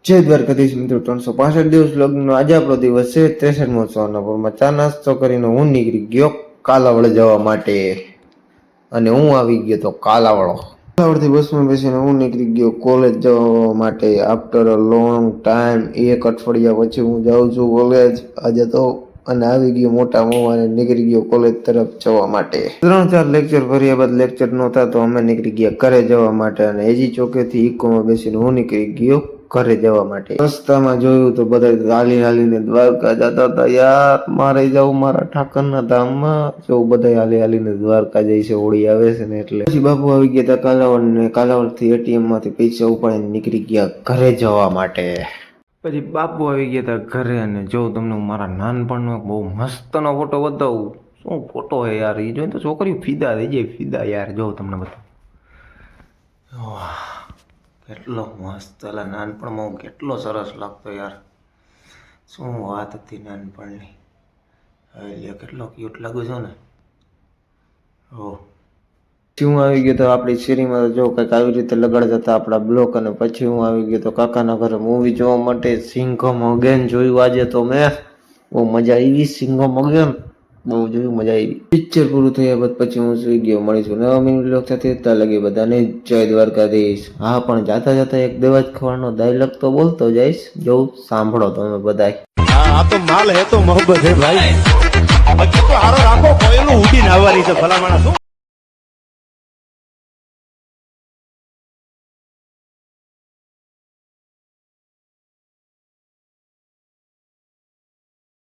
જય દ્વારકાધીશ મિત્રો, 365 દિવસ લગ્નનો આજે આપણો દિવસ છે. 63મો સોનાપુરમાં ચા નાસ્તો કરીને હું નીકળી ગયો કાલાવડ જવા માટે અને હું આવી ગયો તો કાલાવડથી બસમાં બેસીને હું નીકળી ગયો કોલેજ જવા માટે. આફ્ટર અ લોંગ ટાઈમ, એક અઠવાડિયા પછી હું જાઉં છું કોલેજ આજે તો, અને આવી ગયો મોટા મોવાને નીકળી ગયો કોલેજ તરફ જવા માટે. 3-4 લેક્ચર ભર્યા બાદ લેક્ચર નહોતા તો અમે નીકળી ગયા ઘરે જવા માટે, અને એજી ચોકેથી ઇકોમાં બેસીને હું નીકળી ગયો ઘરે જવા માટે. રસ્તામાં જોયું તો બધા હાલી હાલીને દ્વારકા જતા હતા. યાર મારે જવું મારા ઠાકરના ધામમાં. જો બધા હાલી હાલીને દ્વારકા જાય છે, હોળી આવે છે ને એટલે. પછી બાપુ આવી ગયા હતા કાલાવડ, ને કાલાવડથી એટીએમ માંથી પૈસા ઉપાડીને નીકળી ગયા ઘરે જવા માટે. પછી બાપુ આવી ગયા હતા ઘરે, અને જો તમને મારા નાનપણનો બહુ મસ્તનો ફોટો બતાવું. શું ફોટો હે યાર, એ જોઈને તો છોકરીઓ ફીદા થઈ જાય, ફીદા યાર. જો તમને બતાવું, કેટલો મસ્ત. અલા નાનપણમાં હું કેટલો સરસ લાગતો યાર. શું વાત હતી નાનપણની. હવે કેટલો ક્યુટ લાગુ છો ને. પછી હું આવી ગયો તો આપણી શેરીમાં, જો કંઈક આવી રીતે લગાડતા હતા આપણા બ્લોક. અને પછી હું આવી ગયો તો કાકાના ઘરે મૂવી જોવા માટે. સિંઘમ અગેન જોયું આજે તો મેં, બહુ મજા આવી. સિંઘમ અગેન બહુ જોયું, મજા આવી. પિક્ચર પૂરું થયા બાદ પછી હું સુઈ ગયો. મળીશું નવા મિનિટ બ્લોગ સાથે. ત્યાં લગી બધાને જય દ્વારકાધીશ. હા, પણ જાતા જાતા એક દેવાજ ખવાનો ડાયલોગ તો બોલતો જઈશ, જો સાંભળો તમે બધા. આ તો માલ હે તો મોહબ્બત હે ભાઈ. બાકી તો હારો રાખો, કોઈનું ઉડીને આવવાની છે ભલા માણસ.